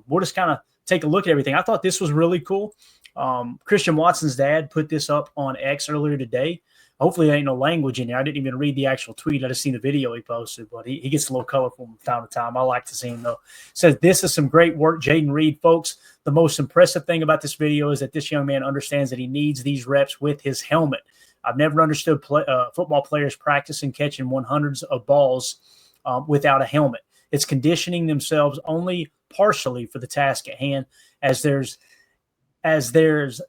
we'll just kind of take a look at everything. I thought this was really cool. Christian Watson's dad put this up on X earlier today. Hopefully there ain't no language in there. I didn't even read the actual tweet. I just seen the video he posted, but he gets a little colorful from time to time. I like to see him, though. Says, this is some great work, Jayden Reed. Folks, the most impressive thing about this video is that this young man understands that he needs these reps with his helmet. I've never understood football players practicing catching 100s of balls without a helmet. It's conditioning themselves only partially for the task at hand, as there's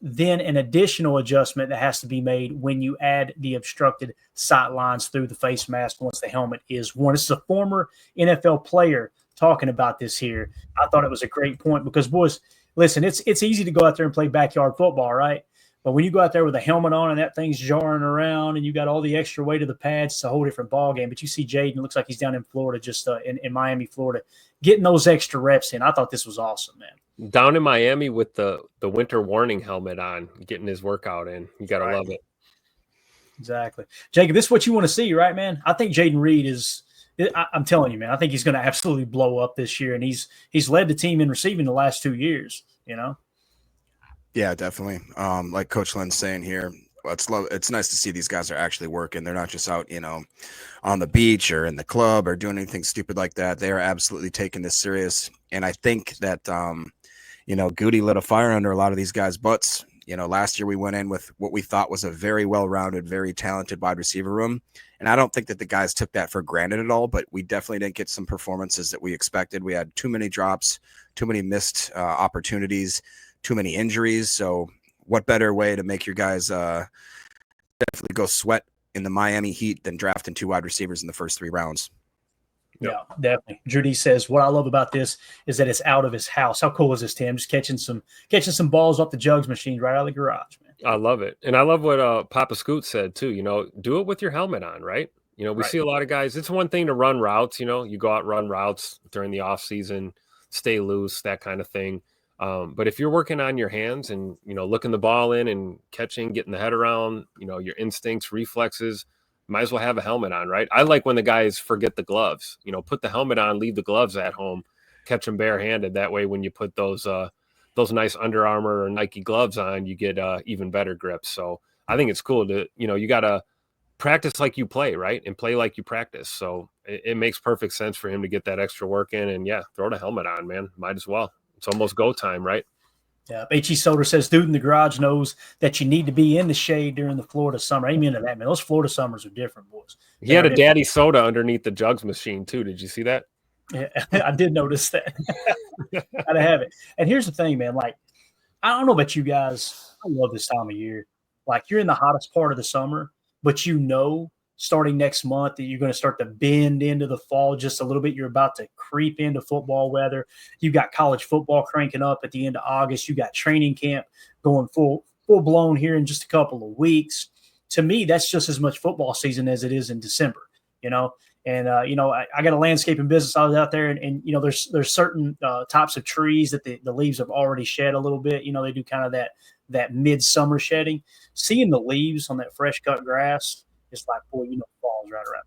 then an additional adjustment that has to be made when you add the obstructed sight lines through the face mask once the helmet is worn. This is a former NFL player talking about this here. I thought it was a great point because, boys, listen, it's easy to go out there and play backyard football, right? But when you go out there with a helmet on and that thing's jarring around and you got all the extra weight of the pads, it's a whole different ballgame. But you see Jayden, looks like he's down in Florida, just in Miami, Florida, getting those extra reps in. I thought this was awesome, man. Down in Miami with the winter warning helmet on, getting his workout in. You got to love it. Exactly. Jacob, this is what you want to see, right, man? I think Jayden Reed is – I'm telling you, man, I think he's going to absolutely blow up this year, and he's led the team in receiving the last 2 years, you know? Yeah, definitely. Like Coach Lynn's saying here, it's nice to see these guys are actually working. They're not just out, on the beach or in the club or doing anything stupid like that. They are absolutely taking this serious. And I think that, Goody lit a fire under a lot of these guys' butts. Last year we went in with what we thought was a very well-rounded, very talented wide receiver room. And I don't think that the guys took that for granted at all, but we definitely didn't get some performances that we expected. We had too many drops, too many missed opportunities, too many injuries. So what better way to make your guys definitely go sweat in the Miami Heat than drafting 2 wide receivers in the first 3 rounds? Yeah, definitely. Judy says, what I love about this is that it's out of his house. How cool is this, Tim? Just catching some balls off the jugs machine right out of the garage, man. I love it. And I love what Papa Scoot said too, do it with your helmet on, right? We see a lot of guys. It's one thing to run routes, you go out and run routes during the off season, stay loose, that kind of thing. But if you're working on your hands and, looking the ball in and catching, getting the head around, your instincts, reflexes, might as well have a helmet on, right? I like when the guys forget the gloves, put the helmet on, leave the gloves at home, catch them barehanded. That way, when you put those nice Under Armour or Nike gloves on, you get even better grips. So I think it's cool to, you got to practice like you play, right? And play like you practice. So it makes perfect sense for him to get that extra work in and throw the helmet on, man. Might as well. It's almost go time, right? Yeah. H.E. Soder says, dude in the garage knows that you need to be in the shade during the Florida summer. Amen to that, man. Those Florida summers are different, boys. He had a daddy soda underneath the jugs machine, too. Did you see that? Yeah, I did notice that. Gotta have it. And here's the thing, man. Like, I don't know about you guys. I love this time of year. Like, you're in the hottest part of the summer, but starting next month that you're going to start to bend into the fall just a little bit. You're about to creep into football weather. You got college football cranking up at the end of August. You got training camp going full blown here in just a couple of weeks. To me, that's just as much football season as it is in December, And, I got a landscaping business. I was out there and there's certain types of trees that the leaves have already shed a little bit. They do kind of that midsummer shedding. Seeing the leaves on that fresh cut grass, it's like, boy, fall's right around.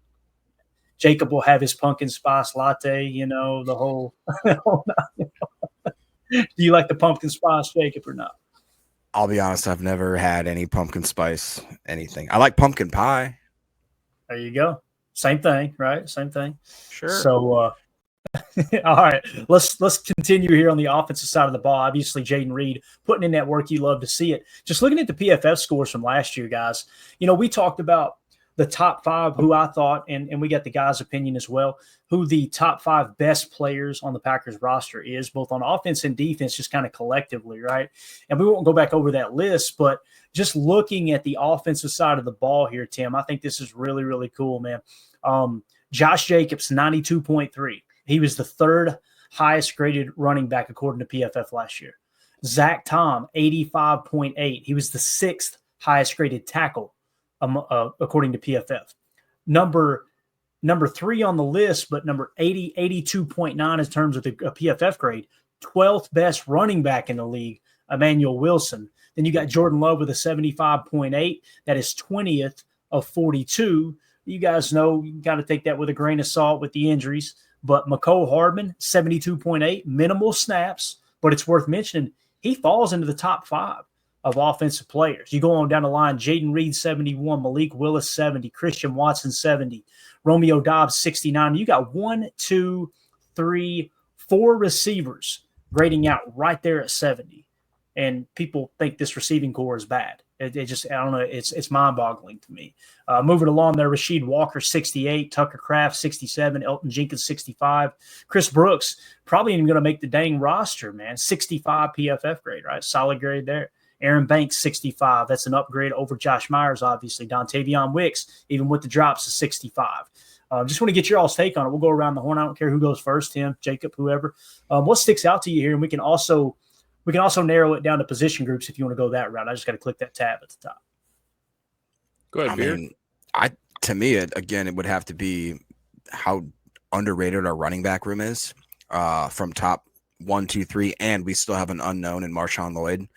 Jacob will have his pumpkin spice latte, the whole. Do you like the pumpkin spice, Jacob, or not? I'll be honest, I've never had any pumpkin spice anything. I like pumpkin pie. There you go. Same thing, right? Same thing. Sure. So, all right, let's continue here on the offensive side of the ball. Obviously, Jayden Reed putting in that work. You love to see it. Just looking at the PFF scores from last year, guys. We talked about the top 5, who I thought, and we got the guys' opinion as well, who the top 5 best players on the Packers roster is, both on offense and defense, just kind of collectively, right? And we won't go back over that list, but just looking at the offensive side of the ball here, Tim, I think this is really, really cool, man. Josh Jacobs, 92.3. He was the 3rd highest graded running back according to PFF last year. Zach Tom, 85.8. He was the 6th highest graded tackle according to PFF. Number 3 on the list, but number 82.9 in terms of the PFF grade, 12th best running back in the league, Emmanuel Wilson. Then you got Jordan Love with a 75.8. That is 20th of 42. You guys know you can kind of take that with a grain of salt with the injuries. But McCole Hardman, 72.8, minimal snaps, but it's worth mentioning he falls into the top 5 of offensive players. You go on down the line, Jaden Reed, 71, Malik Willis, 70, Christian Watson, 70, Romeo Dobbs, 69. You got 1, 2, 3, 4 receivers grading out right there at 70. And people think this receiving core is bad. It just, I don't know, it's mind-boggling to me. Moving along there, Rasheed Walker, 68, Tucker Kraft, 67, Elton Jenkins, 65. Chris Brooks, probably even going to make the dang roster, man. 65 PFF grade, right? Solid grade there. Aaron Banks, 65. That's an upgrade over Josh Myers, obviously. Dontavion Wicks, even with the drops, is 65. Just want to get your all's take on it. We'll go around the horn. I don't care who goes first, Tim, Jacob, whoever. What sticks out to you here? And we can also narrow it down to position groups if you want to go that route. I just got to click that tab at the top. Go ahead, Beard. To me, it would have to be how underrated our running back room is from top 1, 2, 3, and we still have an unknown in Marshawn Lloyd.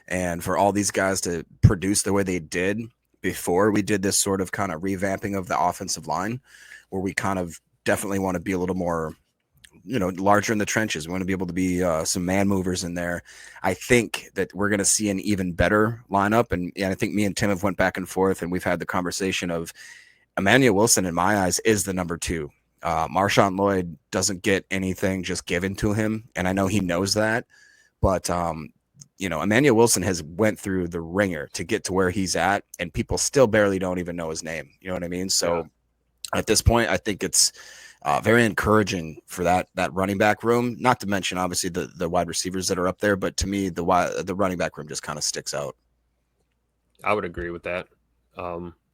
And for all these guys to produce the way they did before we did this sort of kind of revamping of the offensive line, where we kind of definitely want to be a little more, larger in the trenches. We want to be able to be some man movers in there. I think that we're going to see an even better lineup. And I think me and Tim have went back and forth, and we've had the conversation of Emmanuel Wilson, in my eyes, is the number 2. Marshawn Lloyd doesn't get anything just given to him. And I know he knows that, but Emmanuel Wilson has went through the ringer to get to where he's at, and people still barely don't even know his name. You know what I mean? So at this point, I think it's very encouraging for that running back room, not to mention obviously the wide receivers that are up there. But to me, the running back room just kind of sticks out. I would agree with that.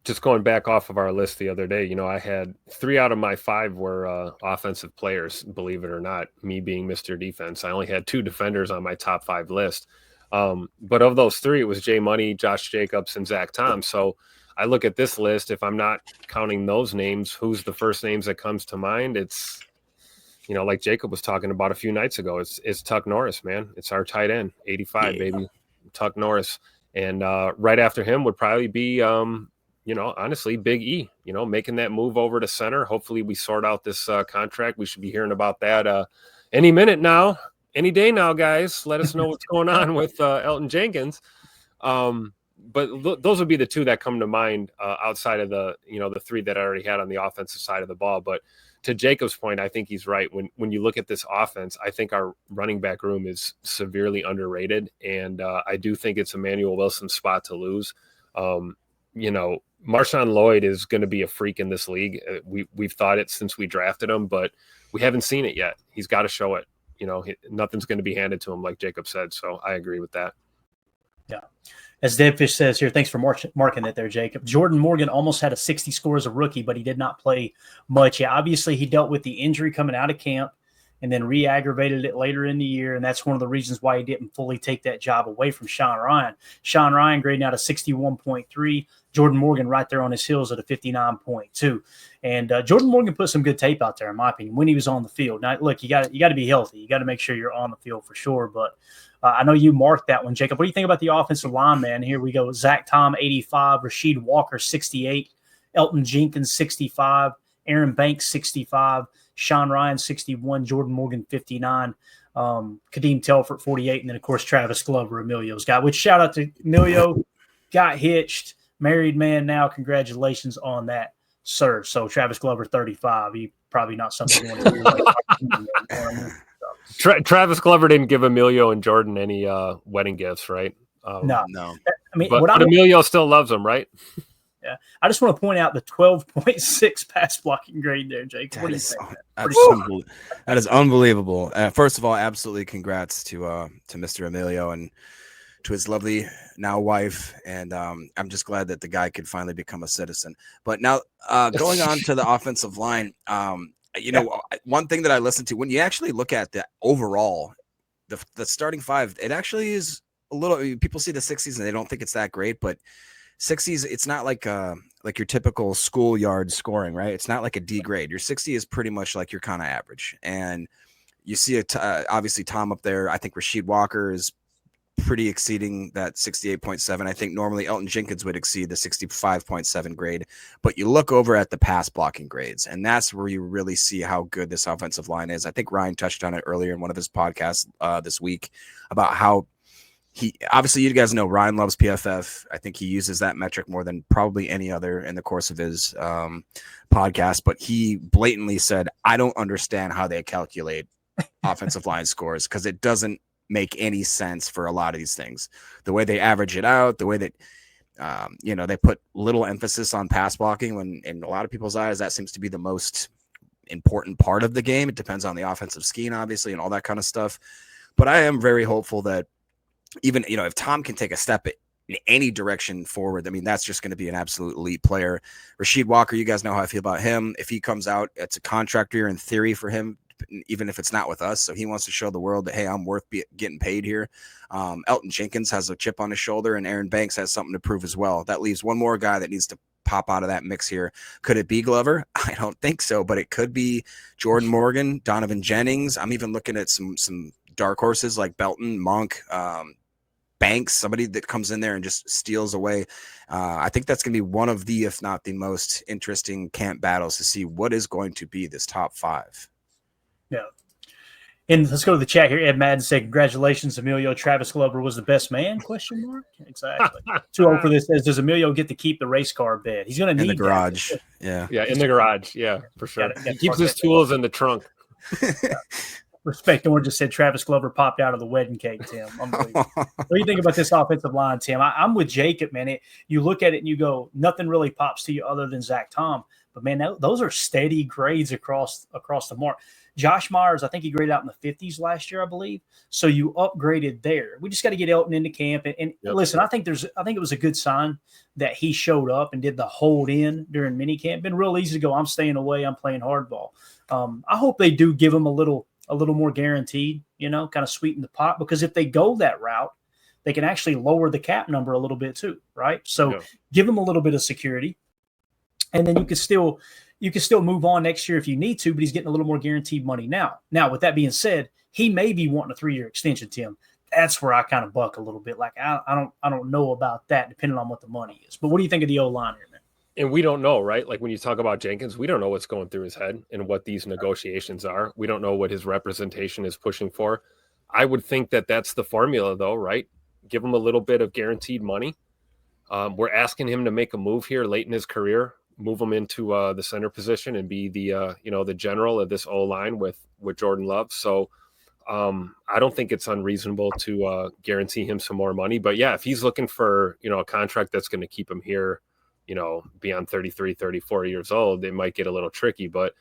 Just going back off of our list the other day, I had 3 out of my 5 were offensive players, believe it or not, me being Mr. Defense. I only had 2 defenders on my top 5 list. But of those 3, it was Jay Money, Josh Jacobs, and Zach Tom. So I look at this list, if I'm not counting those names, who's the first names that comes to mind? It's, like Jacob was talking about a few nights ago, it's Tuck Norris, man. It's our tight end, 85, baby, Tuck Norris. And right after him would probably be, honestly, Big E, making that move over to center. Hopefully we sort out this contract. We should be hearing about that any minute now. Any day now, guys. Let us know what's going on with Elton Jenkins. But those would be the 2 that come to mind outside of the 3 that I already had on the offensive side of the ball. But to Jacob's point, I think he's right. When you look at this offense, I think our running back room is severely underrated. And I do think it's Emmanuel Wilson's spot to lose. Marshawn Lloyd is going to be a freak in this league. We've thought it since we drafted him, but we haven't seen it yet. He's got to show it. Nothing's going to be handed to him, like Jacob said. So I agree with that. Yeah. As Deadfish says here, thanks for marking that there, Jacob. Jordan Morgan almost had a 60 score as a rookie, but he did not play much. Yeah, obviously he dealt with the injury coming out of camp and then re-aggravated it later in the year, and that's one of the reasons why he didn't fully take that job away from Sean Ryan. Sean Ryan grading out a 61.3, Jordan Morgan right there on his heels at a 59.2. And Jordan Morgan put some good tape out there, in my opinion, when he was on the field. Now, look, you got to be healthy. You got to make sure you're on the field for sure, but I know you marked that one, Jacob. What do you think about the offensive line, man? Here we go. Zach Tom, 85. Rasheed Walker, 68. Elton Jenkins, 65. Aaron Banks, 65. Sean Ryan, 61. Jordan Morgan, 59. Kadeem Telford, 48. And then, of course, Travis Glover, Emilio's guy. Which, shout out to Emilio. Got hitched. Married man now. Congratulations on that, sir. So, Travis Glover, 35. He probably not something you want to do. Travis Glover didn't give Emilio and Jordan any wedding gifts, right? No. I mean, but Emilio still loves them, right? Yeah. I just want to point out the 12.6 pass blocking grade there, Jake. What do you think? That is unbelievable. First of all, absolutely congrats to Mr. Emilio and to his lovely now wife. And I'm just glad that the guy could finally become a citizen. But now going on to the offensive line, one thing that I listened to, when you actually look at the overall, the starting 5, it actually is a little, people see the 60s and they don't think it's that great, but 60s, it's not like your typical schoolyard scoring, right? It's not like a D grade. Your 60 is pretty much like your kind of average. And you see obviously Tom up there. I think Rasheed Walker is pretty exceeding that 68.7. I think normally Elton Jenkins would exceed the 65.7 grade, but you look over at the pass blocking grades, and that's where you really see how good this offensive line is. I think Ryan touched on it earlier in one of his podcasts this week about how he, obviously, you guys know Ryan loves PFF. I think he uses that metric more than probably any other in the course of his podcast, but he blatantly said, I don't understand how they calculate offensive line scores because it doesn't make any sense for a lot of these things. The way they average it out, the way that they put little emphasis on pass blocking, when in a lot of people's eyes that seems to be the most important part of the game. It depends on the offensive scheme, obviously, and all that kind of stuff. But I am very hopeful that even, if Tom can take a step in any direction forward, I mean, that's just going to be an absolute elite player. Rasheed Walker, you guys know how I feel about him. If he comes out, it's a contract year in theory for him, even if it's not with us. So he wants to show the world that, hey, I'm worth getting paid here. Elton Jenkins has a chip on his shoulder, and Aaron Banks has something to prove as well. That leaves one more guy that needs to pop out of that mix here. Could it be Glover? I don't think so, but it could be Jordan Morgan, Donovan Jennings. I'm even looking at some dark horses like Belton, Monk, Banks, somebody that comes in there and just steals away. I think that's going to be one of the, if not the most interesting camp battles to see what is going to be this top five. Yeah. And let's go to the chat here. Ed Madden said, congratulations, Emilio. Travis Glover was the best man? ? Exactly. 2-0 for this says, does Emilio get to keep the race car bed? He's going to need in the garage. That. Yeah, in the garage. Yeah, for sure. He keeps his tools in the trunk. Respect Orange just said Travis Glover popped out of the wedding cake, Tim. Unbelievable. What do you think about this offensive line, Tim? I'm with Jacob, man. You look at it and you go, nothing really pops to you other than Zach Tom. But, man, those are steady grades across the mark. Josh Myers, I think he graded out in the 50s last year, I believe. So you upgraded there. We just got to get Elton into camp. And listen, I think it was a good sign that he showed up and did the hold in during minicamp. Been real easy to go, I'm staying away, I'm playing hardball. I hope they do give him a little more guaranteed, kind of sweeten the pot, because if they go that route, they can actually lower the cap number a little bit too, right? So give them a little bit of security, and then you can still move on next year if you need to, but he's getting a little more guaranteed money now. Now, with that being said, he may be wanting a 3-year extension, Tim. That's where I kind of buck a little bit. Like, I don't know about that, depending on what the money is. But what do you think of the O-line here, man? And we don't know, right? Like when you talk about Jenkins, we don't know what's going through his head and what these negotiations are. We don't know what his representation is pushing for. I would think that that's the formula, though, right? Give him a little bit of guaranteed money. We're asking him to make a move here late in his career, move him into the center position and be the the general of this O-line with Jordan Love. So I don't think it's unreasonable to guarantee him some more money. But yeah, if he's looking for a contract that's going to keep him here, beyond 33, 34 years old, it might get a little tricky. But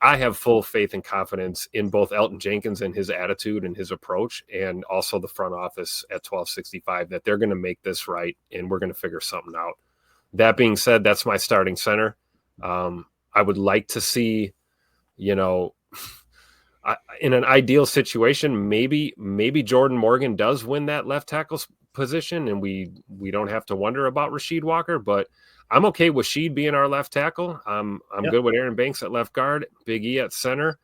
I have full faith and confidence in both Elton Jenkins and his attitude and his approach, and also the front office at 1265, that they're going to make this right and we're going to figure something out. That being said, that's my starting center. I would like to see, in an ideal situation, maybe Jordan Morgan does win that left tackle position, and we don't have to wonder about Rasheed Walker. But I'm okay with Sheed being our left tackle. I'm good with Aaron Banks at left guard, Big E at center,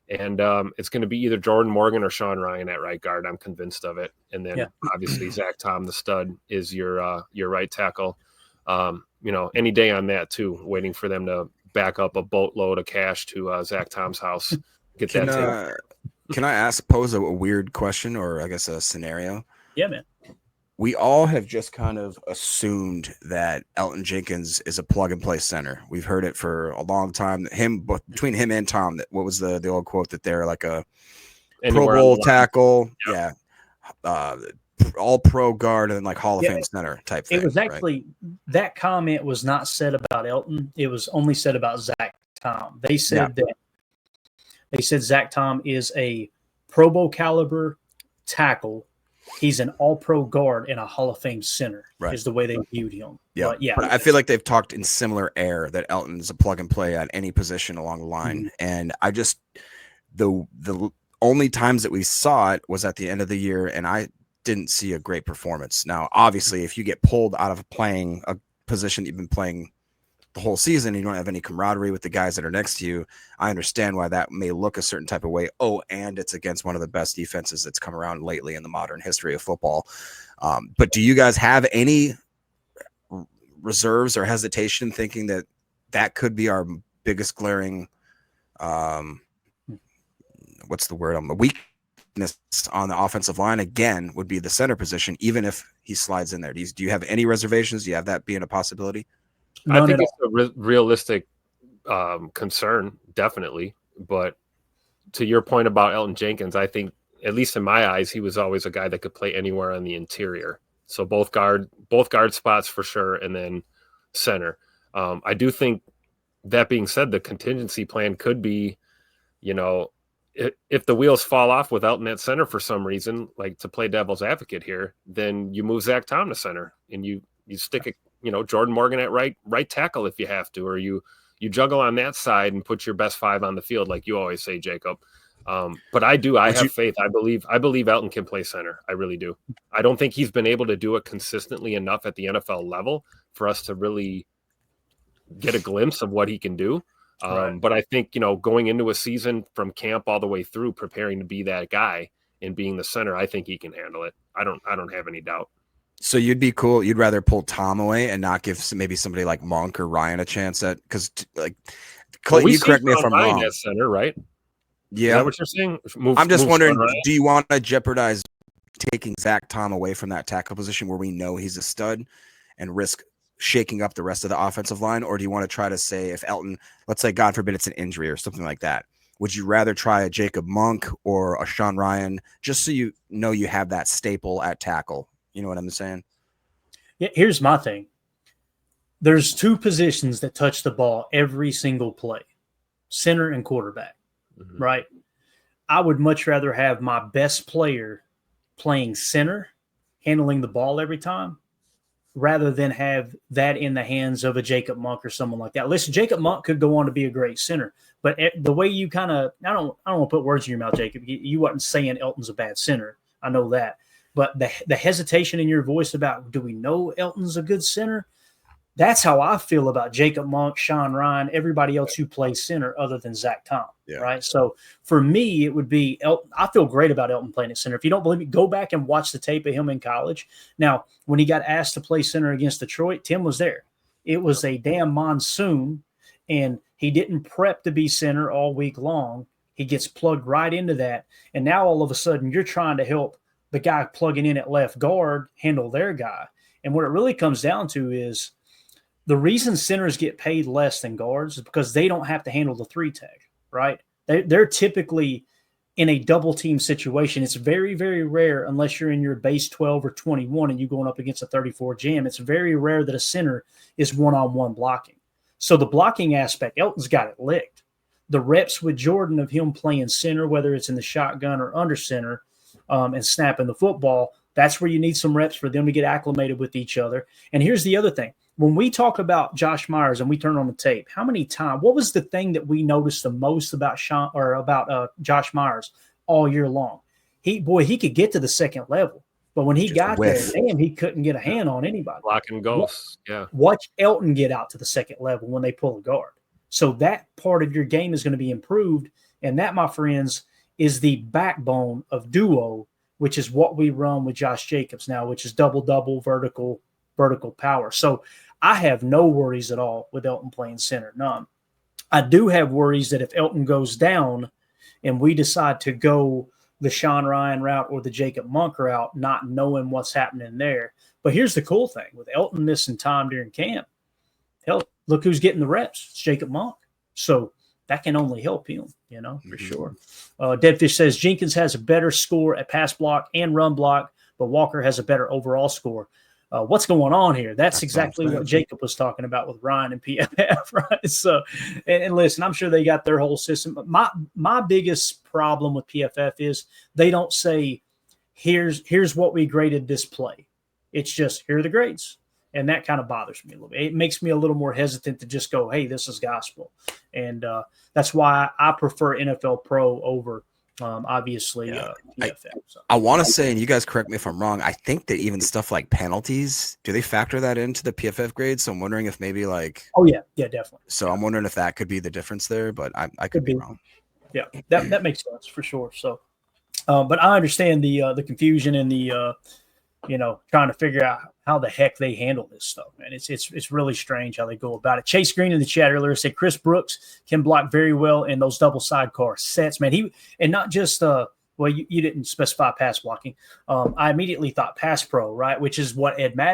and it's going to be either Jordan Morgan or Sean Ryan at right guard. I'm convinced of it. And then obviously Zach Tom, the stud, is your right tackle. Any day on that too, waiting for them to back up a boatload of cash to Zach Tom's house. Can I pose a weird question, or I guess a scenario? Yeah, man. We all have just kind of assumed that Elton Jenkins is a plug and play center. We've heard it for a long time. Between him and Tom, what was the old quote that they're like a Pro Bowl tackle? Yep. Yeah. All pro guard and like Hall of Fame center type thing. It was actually that comment was not said about Elton. It was only said about Zach Tom. They said Zach Tom is a Pro Bowl caliber tackle. He's an all pro guard and a Hall of Fame center, is the way they viewed him. Yeah. But I feel like they've talked in similar air that Elton's a plug and play at any position along the line. Mm-hmm. And I just, the only times that we saw it was at the end of the year, and I didn't see a great performance. Now, obviously, if you get pulled out of playing a position you've been playing the whole season and you don't have any camaraderie with the guys that are next to you, I understand why that may look a certain type of way. Oh, and it's against one of the best defenses that's come around lately in the modern history of football. But do you guys have any reserves or hesitation thinking that that could be our biggest glaring, what's the word? Weakness on the offensive line again would be the center position, even if he slides in there. Do you have any reservations? Do you have that being a possibility? I think it's a realistic concern, definitely. But to your point about Elgton Jenkins, I think, at least in my eyes, he was always a guy that could play anywhere on the interior. So both guard spots for sure, and then center. I do think, that being said, the contingency plan could be, if the wheels fall off with Elgton at center for some reason, like to play devil's advocate here, then you move Zach Tom to center and you stick it, Jordan Morgan at right tackle if you have to, or you juggle on that side and put your best 5 on the field, like you always say, Jacob. But I have faith. I believe Elgton can play center. I really do. I don't think he's been able to do it consistently enough at the NFL level for us to really get a glimpse of what he can do. Right. But I think, going into a season from camp all the way through, preparing to be that guy and being the center, I think he can handle it. I don't have any doubt. So you'd be cool. You'd rather pull Tom away and not give maybe somebody like Monk or Ryan a chance at, because Clayton, you correct me if I'm wrong. At center, right? Yeah. Is that what you're saying? I'm just wondering, do you want to jeopardize taking Zach Tom away from that tackle position where we know he's a stud and risk shaking up the rest of the offensive line? Or do you want to try to say, if Elgton, let's say, God forbid, it's an injury or something like that, would you rather try a Jacob Monk or a Sean Ryan, just so you know you have that staple at tackle? You know what I'm saying? Yeah, here's my thing. There's 2 positions that touch the ball every single play, center and quarterback, right? I would much rather have my best player playing center, handling the ball every time, rather than have that in the hands of a Jacob Monk or someone like that. Listen, Jacob Monk could go on to be a great center, but the way you kind of, I don't want to put words in your mouth, Jacob. You wasn't saying Elgton's a bad center. I know that. But the hesitation in your voice about, do we know Elgton's a good center? That's how I feel about Jacob Monk, Sean Ryan, everybody else who plays center other than Zach Tom, right? So for me, it would be Elgton. I feel great about Elgton playing at center. If you don't believe me, go back and watch the tape of him in college. Now, when he got asked to play center against Detroit, Tim was there. It was a damn monsoon, and he didn't prep to be center all week long. He gets plugged right into that, and now all of a sudden you're trying to help the guy plugging in at left guard handle their guy. And what it really comes down to is the reason centers get paid less than guards is because they don't have to handle the 3 tag, right? They're typically in a double team situation. It's very, very rare, unless you're in your base 12 or 21 and you're going up against a 34 jam. It's very rare that a center is one-on-one blocking. So the blocking aspect, Elgton's got it licked. The reps with Jordan of him playing center, whether it's in the shotgun or under center, and snapping the football, that's where you need some reps for them to get acclimated with each other. And here's the other thing. When we talk about Josh Myers and we turn on the tape, how many times, what was the thing that we noticed the most about Josh Myers all year long? He could get to the second level, but when he got there, damn, he couldn't get a hand on anybody. Blocking ghosts. Watch Elgton get out to the second level when they pull a guard. So that part of your game is going to be improved. And that, my friends, is the backbone of duo, which is what we run with Josh Jacobs now, which is double vertical power. So I have no worries at all with Elgton playing center, none. I do have worries that if Elgton goes down and we decide to go the Sean Ryan route or the Jacob Monk route, not knowing what's happening there. But here's the cool thing. With Elgton missing time during camp, hell, look who's getting the reps. It's Jacob Monk. So that can only help him, for sure. Deadfish says Jenkins has a better score at pass block and run block, but Walker has a better overall score. What's going on here? That's exactly what Jacob was talking about with Ryan and PFF, right? So, and listen, I'm sure they got their whole system. My biggest problem with PFF is they don't say, here's what we graded this play. It's just, here are the grades. And that kind of bothers me a little bit. It makes me a little more hesitant to just go, hey, this is gospel. And that's why I prefer NFL Pro over obviously PFF. I want to say, and you guys correct me if I'm wrong, I think that even stuff like penalties, do they factor that into the PFF grade? So I'm wondering if maybe like, oh yeah, definitely. So I'm wondering if that could be the difference there, but I could be wrong. Yeah, that makes sense for sure. So, but I understand the confusion and the trying to figure out how the heck they handle this stuff, man. It's really strange how they go about it. Chase Green in the chat earlier said Chris Brooks can block very well in those double sidecar sets, man. And not just you didn't specify pass blocking. I immediately thought pass pro, right, which is what Ed Madden